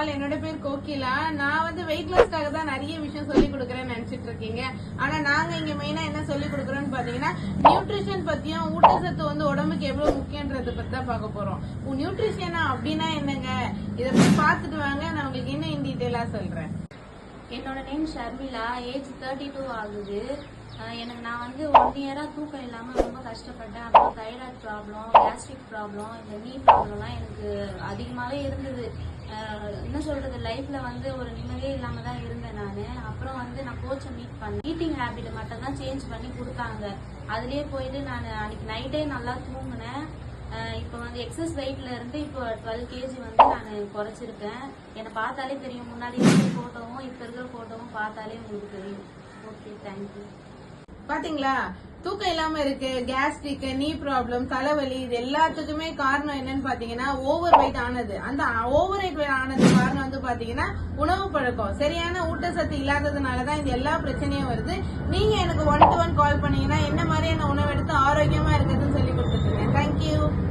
All, என்னோட பேர் கோகிலா. நான் வந்து வெயிட் லாஸ்க்காக தான் நிறைய விஷயம் சொல்லி கொடுக்கறேன்னு நினைச்சிட்டு இருக்கீங்க. ஆனா நாங்க இங்க மெயினா என்ன சொல்லி கொடுக்கறோம்னு பாத்தீங்கன்னா, நியூட்ரிஷன் பத்தியும் ஊட்டச்சத்து வந்து உடம்புக்கு எவ்வளவு முக்கியன்றத பத்தி தான் பார்க்க போறோம். நியூட்ரிஷனா அப்படின்னா என்னங்க, இதை போய் பார்த்துட்டு வாங்க, நான் உங்களுக்கு இன்னும் இன் டீட்டெயிலா சொல்றேன். என்னோட நேம் ஷர்மிளா. ஏஜ் 32 ஆகுது. நான் வந்து 1 இயரா தூக்கம் இல்லாம ரொம்ப கஷ்டப்பட்டேன். அப்புறம் தைராய்டு ப்ராப்ளம், கேஸ்ட்ரிக் ப்ராப்ளம், இந்த நீ ப்ராப்ளம்லாம் எனக்கு அதிகமாவே இருந்தது. என்ன சொல்றது, லைஃப்ல வந்து ஒரு நிம்மதியே இல்லாம தான் இருந்தேன் நான். அப்புறம் வந்து நான் கோச்சை மீட் பண்ணேன். ஈட்டிங் ஹேபிட் மட்டும் தான் சேஞ்ச் பண்ணி கொடுத்தாங்க. அதுலயே போயிட்டு நான் அன்னைக்கு நைட்டே நல்லா தூங்கினேன். இப்போ வந்து எக்ஸஸ் வெயிட்ல இருந்து இப்போ 12 kg வந்து நான் குறைச்சிருக்கேன். என்னை பார்த்தாலே தெரியும், முன்னாடி இருக்கிற போட்டோவும் இப்ப இருக்கிற போட்டோவும் பார்த்தாலே உங்களுக்கு தெரியும். Okay, thank you. பாத்தீங்களா, தூக்கம் இல்லாம இருக்கு, கேஸ்ட்ரிக், நீ ப்ராப்ளம், தலைவலி, இது எல்லாத்துக்குமே காரணம் என்னன்னு பாத்தீங்கன்னா ஓவர் வெயிட் ஆனது. அந்த ஓவர் வெயிட் ஆனது காரணம் வந்து பாத்தீங்கன்னா உணவு பழக்கம், சரியான ஊட்டச்சத்து இல்லாததுனாலதான் இந்த எல்லா பிரச்சனையும் வருது. நீங்க எனக்கு 1-to-1 கால் பண்ணீங்கன்னா என்ன மாதிரி